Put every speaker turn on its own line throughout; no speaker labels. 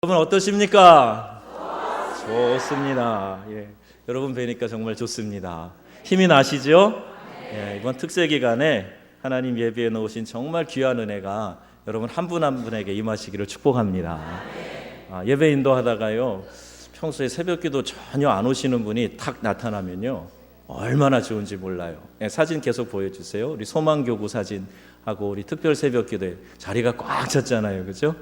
여러분 어떠십니까? 좋습니다. 여러분 뵈니까 정말 좋습니다. 힘이 나시죠? 이번 특세 기간에 하나님 예비해 놓으신 정말 귀한 은혜가 여러분 한 분 한 분에게 임하시기를 축복합니다. 예배 인도하다가요, 평소에 새벽기도 전혀 안 오시는 분이 탁 나타나면요, 얼마나 좋은지 몰라요. 사진 계속 보여주세요. 우리 소망교구 사진하고 우리 특별 새벽기도에 자리가 꽉 찼잖아요, 그렇죠?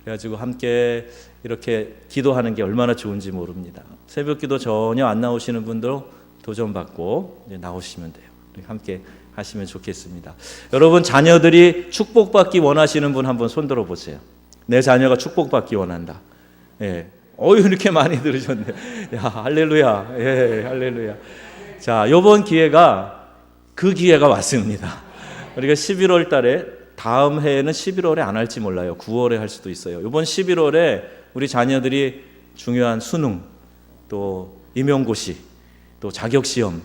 그래가지고 함께 이렇게 기도하는 게 얼마나 좋은지 모릅니다. 새벽기도 전혀 안 나오시는 분도 도전 받고 이제 나오시면 돼요. 함께 하시면 좋겠습니다. 여러분 자녀들이 축복받기 원하시는 분 한번 손 들어보세요. 내 자녀가 축복받기 원한다. 이렇게 많이 들으셨네. 야, 할렐루야. 할렐루야. 자, 이번 기회가 그 기회가 왔습니다. 우리가 11월 달에 다음 해에는 11월에 안 할지 몰라요. 9월에 할 수도 있어요. 이번 11월에 우리 자녀들이 중요한 수능, 또 임용고시, 또 자격시험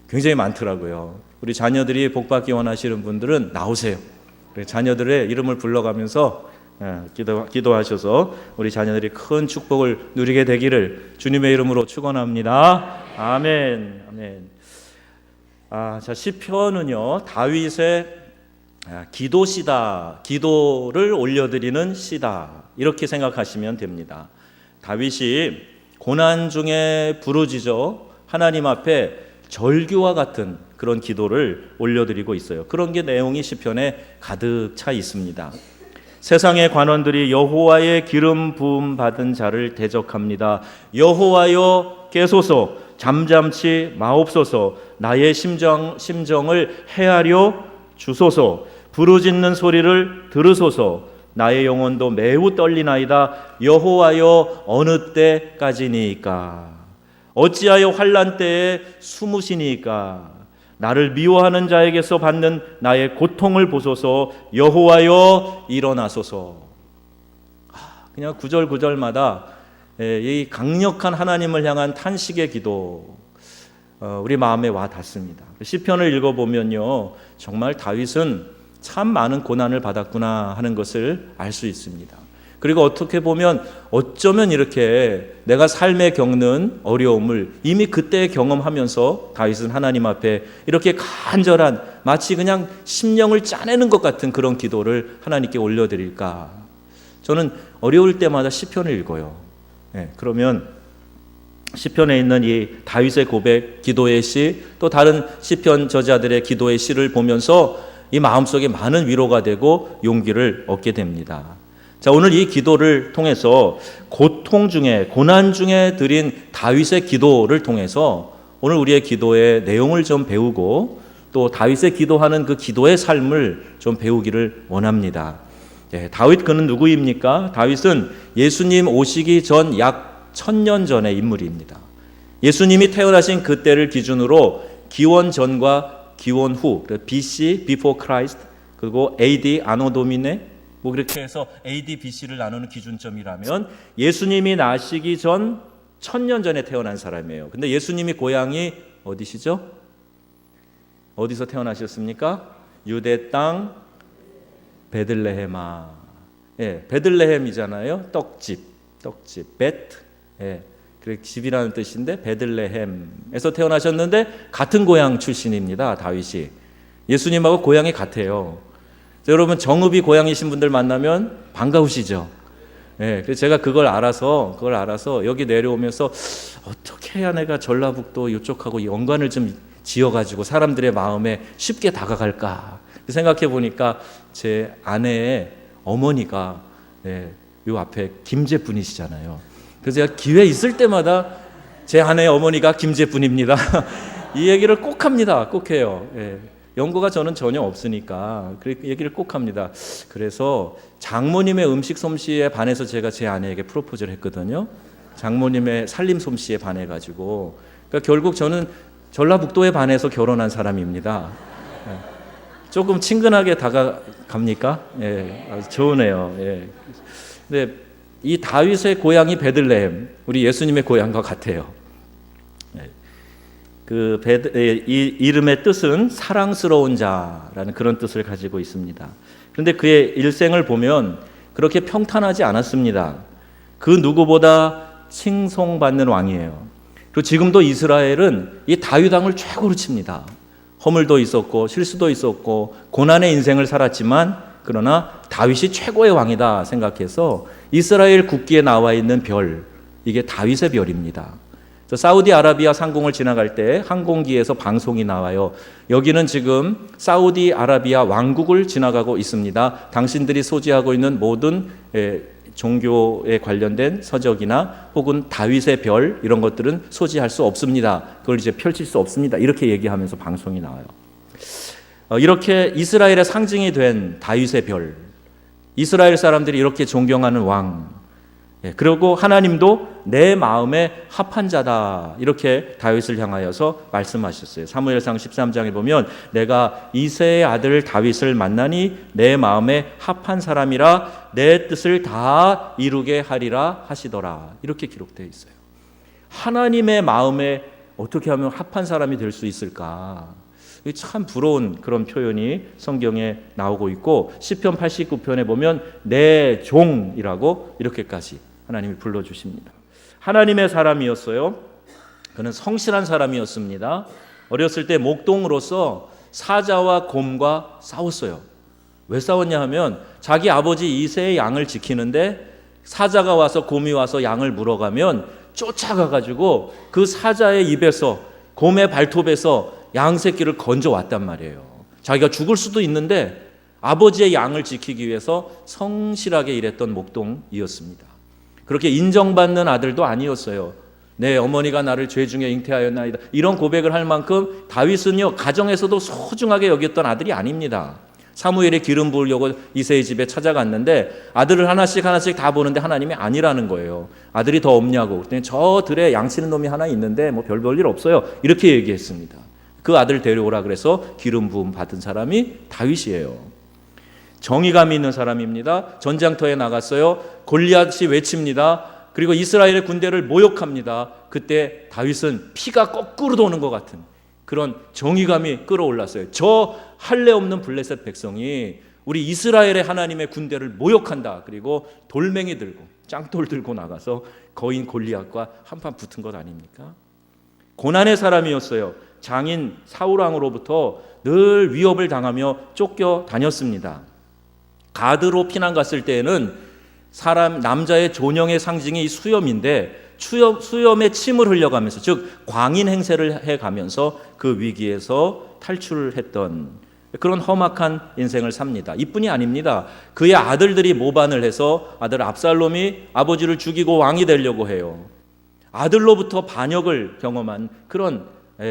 굉장히 많더라고요. 우리 자녀들이 복받기 원하시는 분들은 나오세요. 자녀들의 이름을 불러가면서 기도하셔서 우리 자녀들이 큰 축복을 누리게 되기를 주님의 이름으로 축원합니다. 아멘. 아멘. 자, 시편은요, 다윗의 기도시다, 기도를 올려드리는 시다, 이렇게 생각하시면 됩니다. 다윗이 고난 중에 부르짖어 하나님 앞에 절규와 같은 그런 기도를 올려드리고 있어요. 그런 게 내용이 시편에 가득 차 있습니다. 세상의 관원들이 여호와의 기름 부음 받은 자를 대적합니다. 여호와여 계소서, 잠잠치 마옵소서, 나의 심정을 헤아려 주소서, 부르짖는 소리를 들으소서, 나의 영혼도 매우 떨리나이다. 여호와여 어느 때까지니까? 어찌하여 환난 때에 숨으시니까? 나를 미워하는 자에게서 받는 나의 고통을 보소서. 여호와여 일어나소서. 그냥 구절구절마다 이 강력한 하나님을 향한 탄식의 기도, 우리 마음에 와 닿습니다. 시편을 읽어보면요, 정말 다윗은 참 많은 고난을 받았구나 하는 것을 알 수 있습니다. 그리고 어떻게 보면 어쩌면 이렇게 내가 삶에 겪는 어려움을 이미 그때 경험하면서 다윗은 하나님 앞에 이렇게 간절한, 마치 그냥 심령을 짜내는 것 같은 그런 기도를 하나님께 올려드릴까. 저는 어려울 때마다 시편을 읽어요. 그러면 시편에 있는 이 다윗의 고백, 기도의 시, 또 다른 시편 저자들의 기도의 시를 보면서 이 마음속에 많은 위로가 되고 용기를 얻게 됩니다. 자, 오늘 이 기도를 통해서 고통 중에, 고난 중에 드린 다윗의 기도를 통해서 오늘 우리의 기도의 내용을 좀 배우고 또 다윗의 기도하는 그 기도의 삶을 좀 배우기를 원합니다. 다윗 그는 누구입니까? 다윗은 예수님 오시기 전 약 1000년 전의 인물입니다. 예수님이 태어나신 그때를 기준으로 기원 전과 기원 후, BC, Before Christ, 그리고 AD, Anno Domini, 그렇게 해서 AD, BC를 나누는 기준점이라면 예수님이 나시기 전 1000년 전에 태어난 사람이에요. 근데 예수님이 고향이 어디시죠? 어디서 태어나셨습니까? 유대 땅 베들레헴아. 베들레헴이잖아요. 떡집, 베트. 그 집이라는 뜻인데 베들레헴에서 태어나셨는데 같은 고향 출신입니다. 다윗이. 예수님하고 고향이 같아요. 여러분 정읍이 고향이신 분들 만나면 반가우시죠? 그래서 제가 그걸 알아서 여기 내려오면서 어떻게 해야 내가 전라북도 이쪽하고 연관을 좀 지어가지고 사람들의 마음에 쉽게 다가갈까 생각해 보니까 제 아내의 어머니가 요 앞에 김제분이시잖아요. 그래서 제가 기회 있을 때마다 제 아내의 어머니가 김제분입니다. 이 얘기를 꼭 합니다. 꼭 해요. 연고가 저는 전혀 없으니까 그 얘기를 꼭 합니다. 그래서 장모님의 음식 솜씨에 반해서 제가 제 아내에게 프로포즈를 했거든요. 장모님의 살림 솜씨에 반해가지고. 그러니까 결국 저는 전라북도에 반해서 결혼한 사람입니다. 조금 친근하게 다가갑니까? 아주 좋으네요. 근데 이 다윗의 고향이 베들레헴, 우리 예수님의 고향과 같아요. 이 이름의 뜻은 사랑스러운 자라는 그런 뜻을 가지고 있습니다. 그런데 그의 일생을 보면 그렇게 평탄하지 않았습니다. 그 누구보다 칭송받는 왕이에요. 그리고 지금도 이스라엘은 이 다윗 왕을 최고로 칩니다. 허물도 있었고 실수도 있었고 고난의 인생을 살았지만 그러나 다윗이 최고의 왕이다 생각해서 이스라엘 국기에 나와 있는 별, 이게 다윗의 별입니다. 사우디아라비아 상공을 지나갈 때 항공기에서 방송이 나와요. 여기는 지금 사우디아라비아 왕국을 지나가고 있습니다. 당신들이 소지하고 있는 모든 종교에 관련된 서적이나 혹은 다윗의 별 이런 것들은 소지할 수 없습니다. 그걸 이제 펼칠 수 없습니다. 이렇게 얘기하면서 방송이 나와요. 이렇게 이스라엘의 상징이 된 다윗의 별, 이스라엘 사람들이 이렇게 존경하는 왕, 그리고 하나님도 내 마음에 합한 자다 이렇게 다윗을 향하여서 말씀하셨어요. 사무엘상 13장에 보면 내가 이새의 아들 다윗을 만나니 내 마음에 합한 사람이라 내 뜻을 다 이루게 하리라 하시더라, 이렇게 기록되어 있어요. 하나님의 마음에 어떻게 하면 합한 사람이 될 수 있을까? 참 부러운 그런 표현이 성경에 나오고 있고 시편 89편에 보면 내 종이라고 이렇게까지 하나님이 불러주십니다. 하나님의 사람이었어요. 그는 성실한 사람이었습니다. 어렸을 때 목동으로서 사자와 곰과 싸웠어요. 왜 싸웠냐 하면 자기 아버지 이새의 양을 지키는데 사자가 와서 곰이 와서 양을 물어가면 쫓아가가지고 그 사자의 입에서 곰의 발톱에서 양 새끼를 건져왔단 말이에요. 자기가 죽을 수도 있는데 아버지의 양을 지키기 위해서 성실하게 일했던 목동이었습니다. 그렇게 인정받는 아들도 아니었어요. 내 어머니가 나를 죄 중에 잉태하였나이다, 이런 고백을 할 만큼 다윗은요 가정에서도 소중하게 여겼던 아들이 아닙니다. 사무엘이 기름 부으려고 이새의 집에 찾아갔는데 아들을 하나씩 다 보는데 하나님이 아니라는 거예요. 아들이 더 없냐고. 그랬더니 저 들에 양치는 놈이 하나 있는데 뭐 별 볼 일 없어요, 이렇게 얘기했습니다. 그 아들 데려오라 그래서 기름 부음 받은 사람이 다윗이에요. 정의감이 있는 사람입니다. 전장터에 나갔어요. 골리앗이 외칩니다. 그리고 이스라엘의 군대를 모욕합니다. 그때 다윗은 피가 거꾸로 도는 것 같은 그런 정의감이 끌어올랐어요. 저 할례 없는 블레셋 백성이 우리 이스라엘의 하나님의 군대를 모욕한다. 그리고 돌멩이 들고 짱돌 들고 나가서 거인 골리앗과 한판 붙은 것 아닙니까? 고난의 사람이었어요. 장인 사울왕으로부터 늘 위협을 당하며 쫓겨 다녔습니다. 가드로 피난 갔을 때에는 남자의 존영의 상징이 수염인데 수염에 침을 흘려가면서, 즉 광인 행세를 해가면서 그 위기에서 탈출을 했던 그런 험악한 인생을 삽니다. 이뿐이 아닙니다. 그의 아들들이 모반을 해서 아들 압살롬이 아버지를 죽이고 왕이 되려고 해요. 아들로부터 반역을 경험한 그런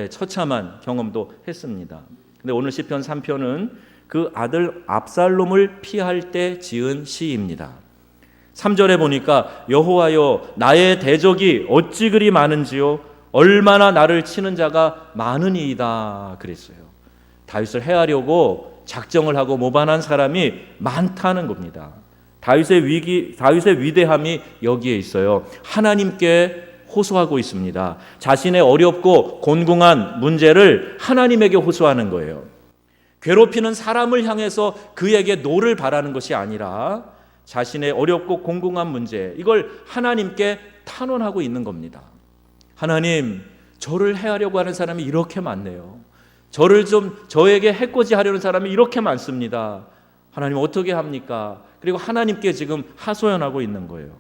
처참한 경험도 했습니다. 근데 오늘 시편 3편은 그 아들 압살롬을 피할 때 지은 시입니다. 3절에 보니까 여호와여 나의 대적이 어찌 그리 많은지요 얼마나 나를 치는 자가 많으니이다 그랬어요. 다윗을 해하려고 작정을 하고 모반한 사람이 많다는 겁니다. 다윗의 위대함이 여기에 있어요. 하나님께 호소하고 있습니다. 자신의 어렵고 곤궁한 문제를 하나님에게 호소하는 거예요. 괴롭히는 사람을 향해서 그에게 노를 바라는 것이 아니라 자신의 어렵고 공공한 문제, 이걸 하나님께 탄원하고 있는 겁니다. 하나님, 저를 해하려고 하는 사람이 이렇게 많네요. 저에게 해코지 하려는 사람이 이렇게 많습니다. 하나님 어떻게 합니까? 그리고 하나님께 지금 하소연하고 있는 거예요.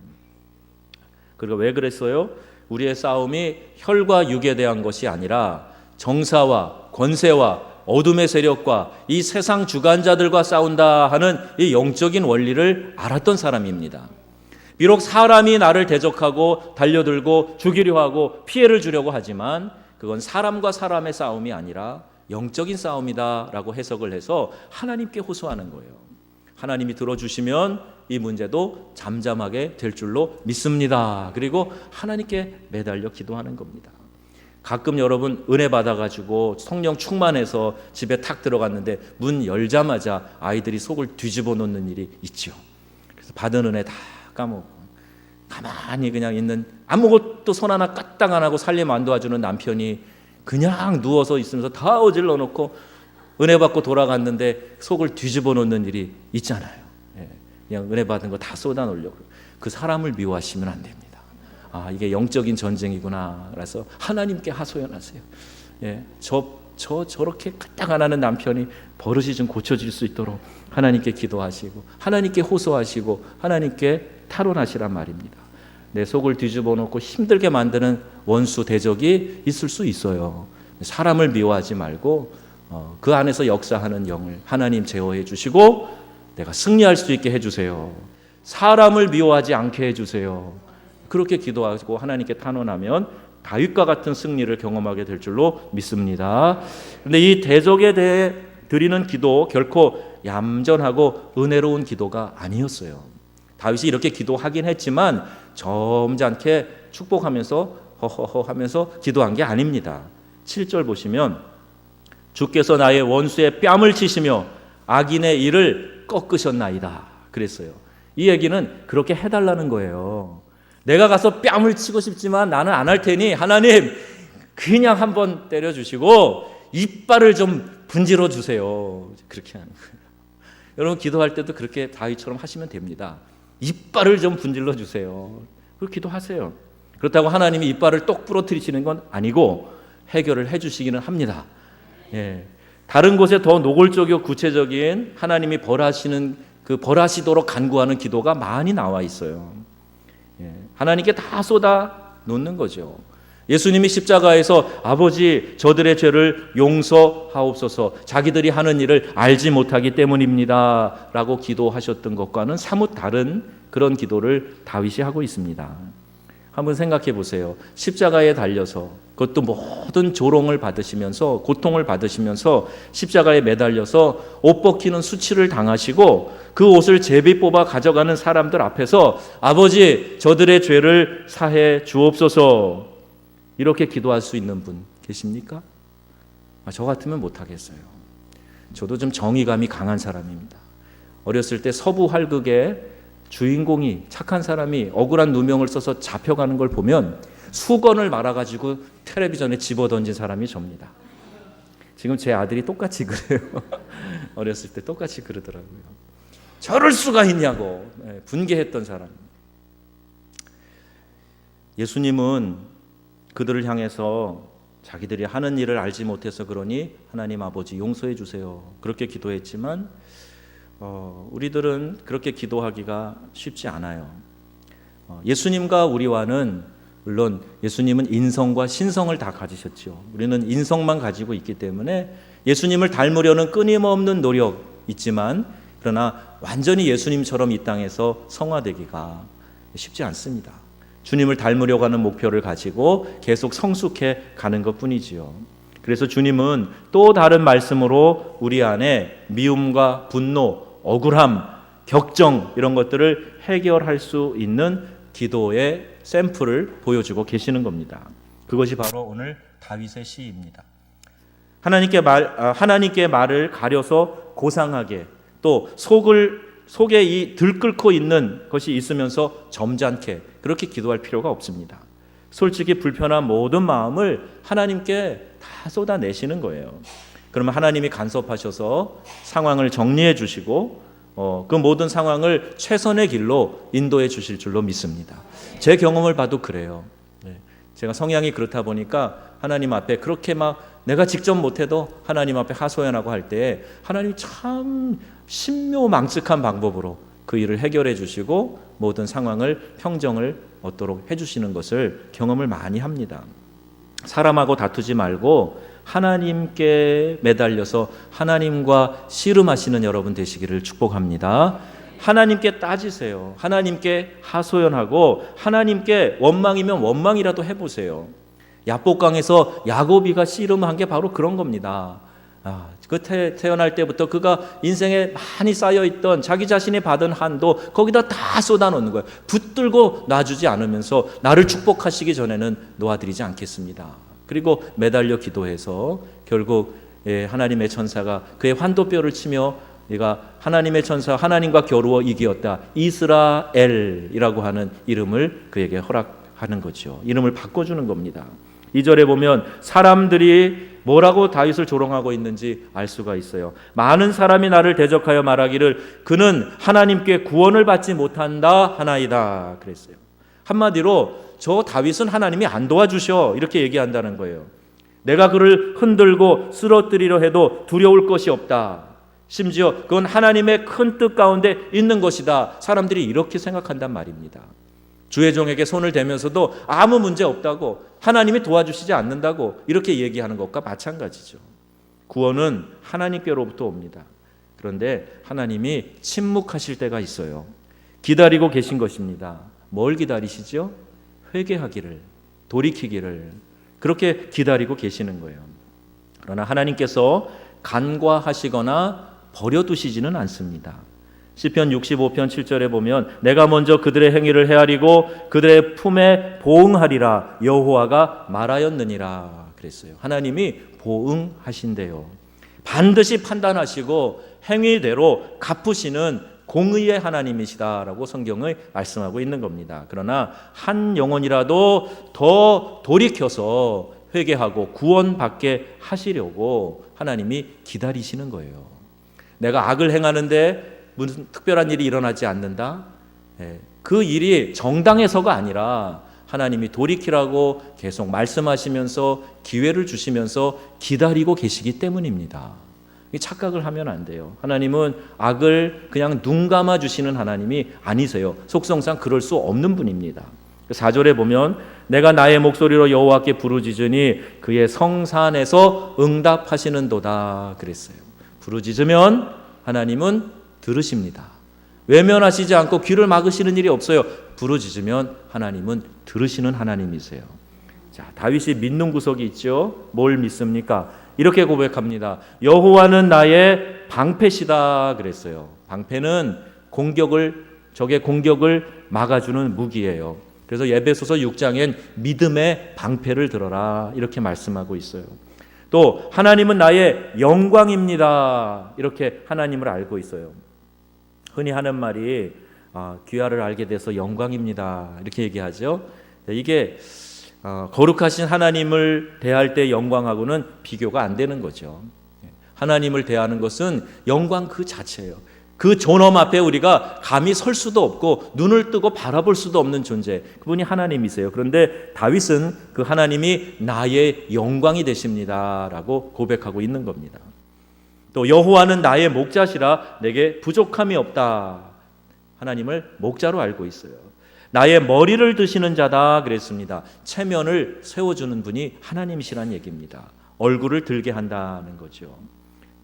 그리고 왜 그랬어요? 우리의 싸움이 혈과 육에 대한 것이 아니라 정사와 권세와 어둠의 세력과 이 세상 주관자들과 싸운다 하는 이 영적인 원리를 알았던 사람입니다. 비록 사람이 나를 대적하고 달려들고 죽이려 하고 피해를 주려고 하지만 그건 사람과 사람의 싸움이 아니라 영적인 싸움이다라고 해석을 해서 하나님께 호소하는 거예요. 하나님이 들어주시면 이 문제도 잠잠하게 될 줄로 믿습니다. 그리고 하나님께 매달려 기도하는 겁니다. 가끔 여러분 은혜 받아가지고 성령 충만해서 집에 탁 들어갔는데 문 열자마자 아이들이 속을 뒤집어 놓는 일이 있죠. 그래서 받은 은혜 다 까먹고 가만히 그냥 있는, 아무것도 손 하나 까딱 안 하고 살림 안 도와주는 남편이 그냥 누워서 있으면서 다 어질러 놓고 은혜 받고 돌아갔는데 속을 뒤집어 놓는 일이 있잖아요. 그냥 은혜 받은 거 다 쏟아 놓으려고. 그 사람을 미워하시면 안 됩니다. 이게 영적인 전쟁이구나. 그래서 하나님께 하소연하세요. 예, 저렇게 까딱 안 하는 남편이 버릇이 좀 고쳐질 수 있도록 하나님께 기도하시고 하나님께 호소하시고 하나님께 탈원하시란 말입니다. 내 속을 뒤집어 놓고 힘들게 만드는 원수 대적이 있을 수 있어요. 사람을 미워하지 말고 그 안에서 역사하는 영을 하나님 제어해 주시고 내가 승리할 수 있게 해주세요. 사람을 미워하지 않게 해주세요. 그렇게 기도하고 하나님께 탄원하면 다윗과 같은 승리를 경험하게 될 줄로 믿습니다. 그런데 이 대적에 대해 드리는 기도 결코 얌전하고 은혜로운 기도가 아니었어요. 다윗이 이렇게 기도하긴 했지만 점잖게 축복하면서 허허허 하면서 기도한 게 아닙니다. 7절 보시면 주께서 나의 원수의 뺨을 치시며 악인의 일을 꺾으셨나이다 그랬어요. 이 얘기는 그렇게 해달라는 거예요. 내가 가서 뺨을 치고 싶지만 나는 안 할 테니 하나님 그냥 한번 때려주시고 이빨을 좀 분질러 주세요. 그렇게 하는 거예요. 여러분 기도할 때도 그렇게 다윗처럼 하시면 됩니다. 이빨을 좀 분질러 주세요. 그렇게 기도하세요. 그렇다고 하나님이 이빨을 똑 부러뜨리시는 건 아니고 해결을 해주시기는 합니다. 예. 다른 곳에 더 노골적이고 구체적인 하나님이 벌하시는 그 벌하시도록 간구하는 기도가 많이 나와 있어요. 예. 하나님께 다 쏟아 놓는 거죠. 예수님이 십자가에서 아버지 저들의 죄를 용서하옵소서 자기들이 하는 일을 알지 못하기 때문입니다 라고 기도하셨던 것과는 사뭇 다른 그런 기도를 다윗이 하고 있습니다. 한번 생각해 보세요. 십자가에 달려서 그것도 모든 조롱을 받으시면서 고통을 받으시면서 십자가에 매달려서 옷 벗기는 수치를 당하시고 그 옷을 제비 뽑아 가져가는 사람들 앞에서 아버지 저들의 죄를 사해 주옵소서 이렇게 기도할 수 있는 분 계십니까? 저 같으면 못하겠어요. 저도 좀 정의감이 강한 사람입니다. 어렸을 때 서부 활극에 주인공이 착한 사람이 억울한 누명을 써서 잡혀가는 걸 보면 수건을 말아가지고 텔레비전에 집어던진 사람이 접니다. 지금 제 아들이 똑같이 그래요. 어렸을 때 똑같이 그러더라고요. 저럴 수가 있냐고 분개했던 사람. 예수님은 그들을 향해서 자기들이 하는 일을 알지 못해서 그러니 하나님 아버지 용서해 주세요. 그렇게 기도했지만 우리들은 그렇게 기도하기가 쉽지 않아요. 예수님과 우리와는 물론 예수님은 인성과 신성을 다 가지셨죠. 우리는 인성만 가지고 있기 때문에 예수님을 닮으려는 끊임없는 노력 있지만 그러나 완전히 예수님처럼 이 땅에서 성화되기가 쉽지 않습니다. 주님을 닮으려고 하는 목표를 가지고 계속 성숙해 가는 것뿐이지요. 그래서 주님은 또 다른 말씀으로 우리 안에 미움과 분노, 억울함, 격정 이런 것들을 해결할 수 있는 기도의 샘플을 보여주고 계시는 겁니다. 그것이 바로 오늘 다윗의 시입니다. 하나님께 말을 가려서 고상하게 또 속에 이 들끓고 있는 것이 있으면서 점잖게 그렇게 기도할 필요가 없습니다. 솔직히 불편한 모든 마음을 하나님께 다 쏟아내시는 거예요. 그러면 하나님이 간섭하셔서 상황을 정리해 주시고 그 모든 상황을 최선의 길로 인도해 주실 줄로 믿습니다. 제 경험을 봐도 그래요. 제가 성향이 그렇다 보니까 하나님 앞에 그렇게 막 내가 직접 못해도 하나님 앞에 하소연하고 할 때 하나님이 참 신묘망측한 방법으로 그 일을 해결해 주시고 모든 상황을 평정을 얻도록 해주시는 것을 경험을 많이 합니다. 사람하고 다투지 말고 하나님께 매달려서 하나님과 씨름하시는 여러분 되시기를 축복합니다. 하나님께 따지세요. 하나님께 하소연하고 하나님께 원망이면 원망이라도 해보세요. 야복강에서 야곱이가 씨름한 게 바로 그런 겁니다. 그 태어날 때부터 그가 인생에 많이 쌓여있던 자기 자신이 받은 한도 거기다 다 쏟아놓는 거예요. 붙들고 놔주지 않으면서 나를 축복하시기 전에는 놓아드리지 않겠습니다. 그리고 매달려 기도해서 결국 하나님의 천사가 그의 환도뼈를 치며 네가 하나님의 천사 하나님과 겨루어 이기었다. 이스라엘이라고 하는 이름을 그에게 허락하는 거죠. 이름을 바꿔주는 겁니다. 2절에 보면 사람들이 뭐라고 다윗을 조롱하고 있는지 알 수가 있어요. 많은 사람이 나를 대적하여 말하기를 그는 하나님께 구원을 받지 못한다 하나이다 그랬어요. 한마디로 저 다윗은 하나님이 안 도와주셔 이렇게 얘기한다는 거예요. 내가 그를 흔들고 쓰러뜨리려 해도 두려울 것이 없다. 심지어 그건 하나님의 큰 뜻 가운데 있는 것이다. 사람들이 이렇게 생각한단 말입니다. 주의 종에게 손을 대면서도 아무 문제 없다고, 하나님이 도와주시지 않는다고 이렇게 얘기하는 것과 마찬가지죠. 구원은 하나님께로부터 옵니다. 그런데 하나님이 침묵하실 때가 있어요. 기다리고 계신 것입니다. 뭘 기다리시죠? 회개하기를, 돌이키기를 그렇게 기다리고 계시는 거예요. 그러나 하나님께서 간과하시거나 버려두시지는 않습니다. 시편 65편 7절에 보면 내가 먼저 그들의 행위를 헤아리고 그들의 품에 보응하리라 여호와가 말하였느니라 그랬어요. 하나님이 보응하신대요. 반드시 판단하시고 행위대로 갚으시는 공의의 하나님이시다라고 성경을 말씀하고 있는 겁니다. 그러나 한 영혼이라도 더 돌이켜서 회개하고 구원받게 하시려고 하나님이 기다리시는 거예요. 내가 악을 행하는데 무슨 특별한 일이 일어나지 않는다? 그 일이 정당해서가 아니라 하나님이 돌이키라고 계속 말씀하시면서 기회를 주시면서 기다리고 계시기 때문입니다. 착각을 하면 안 돼요. 하나님은 악을 그냥 눈 감아 주시는 하나님이 아니세요. 속성상 그럴 수 없는 분입니다. 4절에 보면 내가 나의 목소리로 여호와께 부르짖으니 그의 성산에서 응답하시는도다 그랬어요. 부르짖으면 하나님은 들으십니다. 외면하시지 않고 귀를 막으시는 일이 없어요. 부르짖으면 하나님은 들으시는 하나님이세요. 자, 다윗이 믿는 구석이 있죠. 뭘 믿습니까? 이렇게 고백합니다. 여호와는 나의 방패시다 그랬어요. 방패는 적의 공격을 막아주는 무기예요. 그래서 에베소서 6장엔 믿음의 방패를 들어라 이렇게 말씀하고 있어요. 또 하나님은 나의 영광입니다 이렇게 하나님을 알고 있어요. 흔히 하는 말이 귀하를 알게 돼서 영광입니다 이렇게 얘기하죠. 이게 거룩하신 하나님을 대할 때 영광하고는 비교가 안 되는 거죠. 하나님을 대하는 것은 영광 그 자체예요. 그 존엄 앞에 우리가 감히 설 수도 없고 눈을 뜨고 바라볼 수도 없는 존재, 그분이 하나님이세요. 그런데 다윗은 그 하나님이 나의 영광이 되십니다 라고 고백하고 있는 겁니다. 또 여호와는 나의 목자시라 내게 부족함이 없다. 하나님을 목자로 알고 있어요. 나의 머리를 드시는 자다 그랬습니다. 체면을 세워주는 분이 하나님이시란 얘기입니다. 얼굴을 들게 한다는 거죠.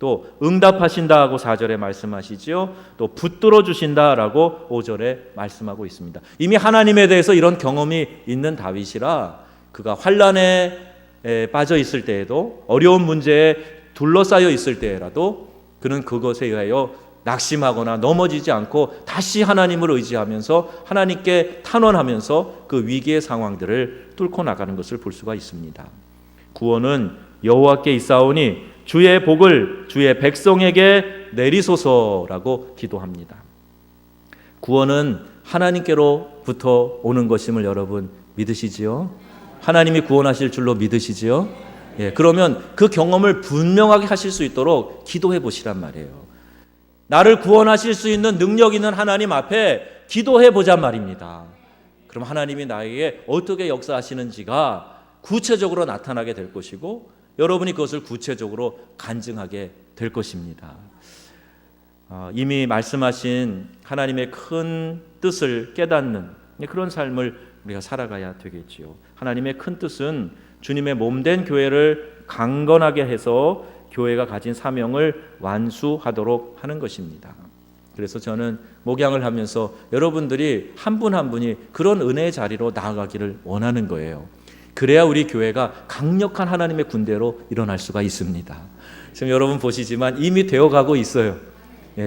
또 응답하신다고 4절에 말씀하시죠. 또 붙들어 주신다라고 5절에 말씀하고 있습니다. 이미 하나님에 대해서 이런 경험이 있는 다윗이라 그가 환난에 빠져 있을 때에도 어려운 문제에 둘러싸여 있을 때라도 그는 그것에 의하여 낙심하거나 넘어지지 않고 다시 하나님을 의지하면서 하나님께 탄원하면서 그 위기의 상황들을 뚫고 나가는 것을 볼 수가 있습니다. 구원은 여호와께 있사오니 주의 복을 주의 백성에게 내리소서라고 기도합니다. 구원은 하나님께로부터 오는 것임을 여러분 믿으시지요? 하나님이 구원하실 줄로 믿으시지요? 그러면 그 경험을 분명하게 하실 수 있도록 기도해 보시란 말이에요. 나를 구원하실 수 있는 능력 있는 하나님 앞에 기도해 보잔 말입니다. 그럼 하나님이 나에게 어떻게 역사하시는지가 구체적으로 나타나게 될 것이고 여러분이 그것을 구체적으로 간증하게 될 것입니다. 이미 말씀하신 하나님의 큰 뜻을 깨닫는 그런 삶을 우리가 살아가야 되겠지요. 하나님의 큰 뜻은 주님의 몸된 교회를 강건하게 해서 교회가 가진 사명을 완수하도록 하는 것입니다. 그래서 저는 목양을 하면서 여러분들이 한 분 한 분이 그런 은혜의 자리로 나아가기를 원하는 거예요. 그래야 우리 교회가 강력한 하나님의 군대로 일어날 수가 있습니다. 지금 여러분 보시지만 이미 되어가고 있어요.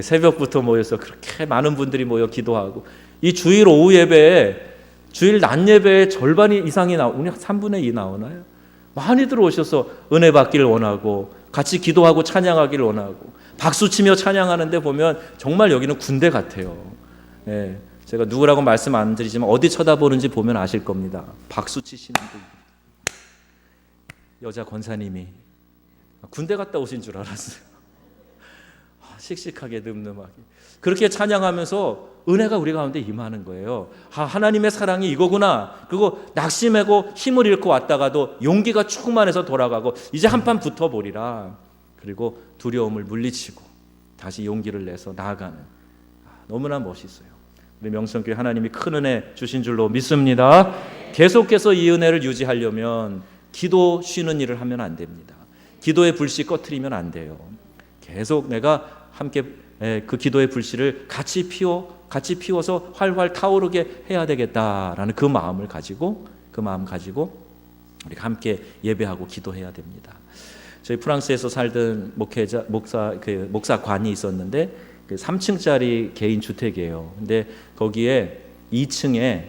새벽부터 모여서 그렇게 많은 분들이 모여 기도하고 이 주일 오후 예배에 주일 낮 예배에 절반 이상이 우리 3분의 2 나오나요? 많이 들어오셔서 은혜 받기를 원하고 같이 기도하고 찬양하기를 원하고 박수치며 찬양하는데 보면 정말 여기는 군대 같아요. 제가 누구라고 말씀 안 드리지만 어디 쳐다보는지 보면 아실 겁니다. 박수치시는 분, 여자 권사님이 군대 갔다 오신 줄 알았어요. 씩씩하게 늠름하게 그렇게 찬양하면서 은혜가 우리 가운데 임하는 거예요. 하나님의 사랑이 이거구나. 그리고 낙심하고 힘을 잃고 왔다가도 용기가 충만해서 돌아가고 이제 한판 붙어보리라. 그리고 두려움을 물리치고 다시 용기를 내서 나아가는, 너무나 멋있어요. 우리 명성교회 하나님이 큰 은혜 주신 줄로 믿습니다. 계속해서 이 은혜를 유지하려면 기도 쉬는 일을 하면 안 됩니다. 기도의 불씨 꺼트리면 안 돼요. 계속 내가 함께 그 기도의 불씨를 같이 피워서 활활 타오르게 해야 되겠다라는 그 마음 가지고 우리가 함께 예배하고 기도해야 됩니다. 저희 프랑스에서 살던 목사관이 있었는데 그 3층짜리 개인 주택이에요. 근데 거기에 2층에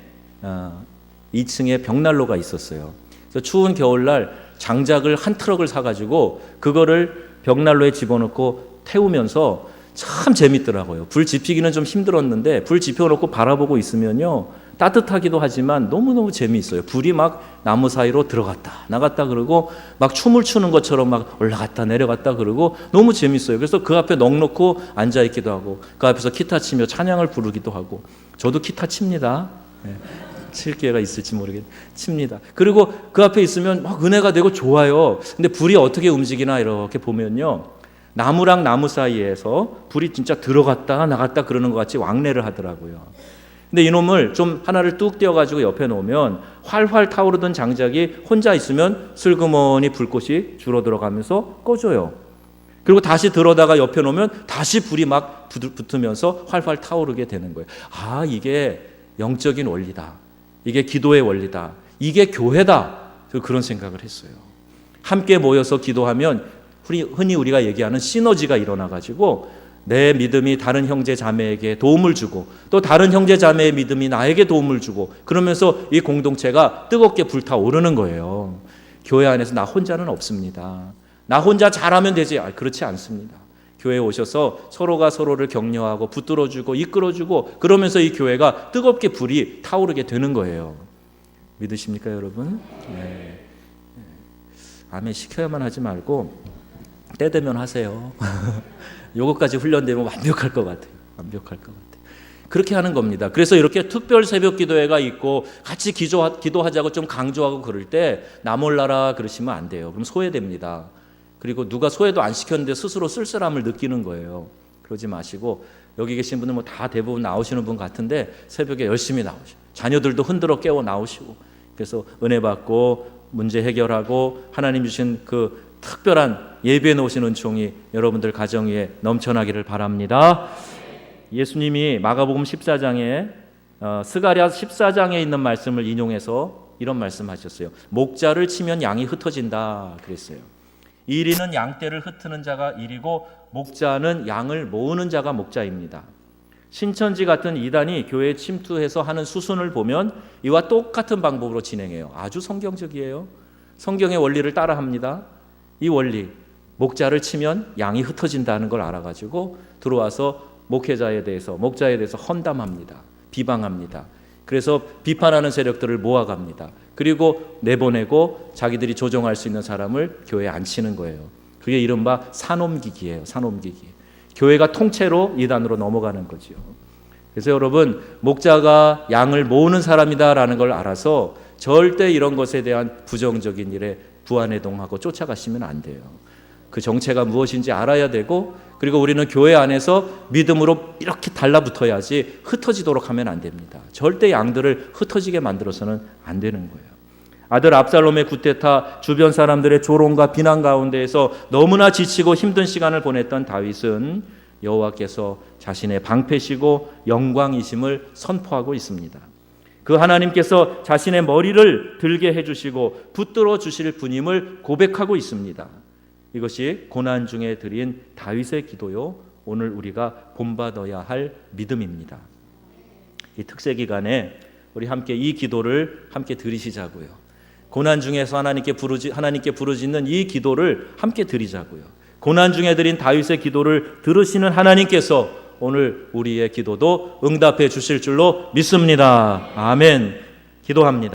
벽난로가 있었어요. 그래서 추운 겨울날 장작을 한 트럭을 사가지고 그거를 벽난로에 집어넣고 태우면서 참 재밌더라고요. 불 지피기는 좀 힘들었는데 불 지펴놓고 바라보고 있으면요 따뜻하기도 하지만 너무너무 재미있어요. 불이 막 나무 사이로 들어갔다 나갔다 그러고 막 춤을 추는 것처럼 막 올라갔다 내려갔다 그러고 너무 재밌어요. 그래서 그 앞에 넋놓고 앉아있기도 하고 그 앞에서 기타 치며 찬양을 부르기도 하고, 저도 기타 칩니다. 칠 기회가 있을지 모르겠는데 칩니다. 그리고 그 앞에 있으면 막 은혜가 되고 좋아요. 근데 불이 어떻게 움직이나 이렇게 보면요 나무랑 나무 사이에서 불이 진짜 들어갔다 나갔다 그러는 것 같이 왕래를 하더라고요. 근데 이놈을 좀 하나를 뚝 떼어가지고 옆에 놓으면 활활 타오르던 장작이 혼자 있으면 슬그머니 불꽃이 줄어들어가면서 꺼져요. 그리고 다시 들어다가 옆에 놓으면 다시 불이 막 붙으면서 활활 타오르게 되는 거예요. 이게 영적인 원리다. 이게 기도의 원리다. 이게 교회다. 그런 생각을 했어요. 함께 모여서 기도하면 흔히 우리가 얘기하는 시너지가 일어나가지고 내 믿음이 다른 형제 자매에게 도움을 주고 또 다른 형제 자매의 믿음이 나에게 도움을 주고 그러면서 이 공동체가 뜨겁게 불타오르는 거예요. 교회 안에서 나 혼자는 없습니다. 나 혼자 잘하면 되지. 그렇지 않습니다. 교회에 오셔서 서로가 서로를 격려하고 붙들어주고 이끌어주고 그러면서 이 교회가 뜨겁게 불이 타오르게 되는 거예요. 믿으십니까 여러분? 네. 아멘 시켜야만 하지 말고 때 되면 하세요. 요것까지 훈련되면 완벽할 것 같아요. 그렇게 하는 겁니다. 그래서 이렇게 특별 새벽 기도회가 있고 같이 기도하자고 좀 강조하고 그럴 때 나 몰라라 그러시면 안 돼요. 그럼 소외됩니다. 그리고 누가 소외도 안 시켰는데 스스로 쓸쓸함을 느끼는 거예요. 그러지 마시고 여기 계신 분들 다 대부분 나오시는 분 같은데 새벽에 열심히 나오시고 자녀들도 흔들어 깨워 나오시고 그래서 은혜 받고 문제 해결하고 하나님 주신 그 특별한 예배에 놓으신 은총이 여러분들 가정 위에 넘쳐나기를 바랍니다. 예수님이 마가복음 14장에 스가랴 14장에 있는 말씀을 인용해서 이런 말씀하셨어요. 목자를 치면 양이 흩어진다 그랬어요. 이리는 양떼를 흩트는 자가 이리고 목자는 양을 모으는 자가 목자입니다. 신천지 같은 이단이 교회에 침투해서 하는 수순을 보면 이와 똑같은 방법으로 진행해요. 아주 성경적이에요. 성경의 원리를 따라합니다. 이 원리, 목자를 치면 양이 흩어진다는 걸 알아가지고 들어와서 목자에 대해서 헌담합니다. 비방합니다. 그래서 비판하는 세력들을 모아갑니다. 그리고 내보내고 자기들이 조종할 수 있는 사람을 교회에 앉히는 거예요. 그게 이른바 산옮기기예요. 산옮기기. 교회가 통째로 이단으로 넘어가는 거죠. 그래서 여러분 목자가 양을 모으는 사람이다라는 걸 알아서 절대 이런 것에 대한 부정적인 일에 부안해동하고 쫓아가시면 안 돼요. 그 정체가 무엇인지 알아야 되고 그리고 우리는 교회 안에서 믿음으로 이렇게 달라붙어야지 흩어지도록 하면 안 됩니다. 절대 양들을 흩어지게 만들어서는 안 되는 거예요. 아들 압살롬의 구테타 주변 사람들의 조롱과 비난 가운데에서 너무나 지치고 힘든 시간을 보냈던 다윗은 여호와께서 자신의 방패시고 영광이심을 선포하고 있습니다. 그 하나님께서 자신의 머리를 들게 해주시고 붙들어 주실 분임을 고백하고 있습니다. 이것이 고난 중에 드린 다윗의 기도요, 오늘 우리가 본받아야 할 믿음입니다. 이 특세 기간에 우리 함께 이 기도를 함께 드리시자고요. 고난 중에서 하나님께 부르짖는 이 기도를 함께 드리자고요. 고난 중에 드린 다윗의 기도를 들으시는 하나님께서 오늘 우리의 기도도 응답해 주실 줄로 믿습니다. 아멘. 기도합니다.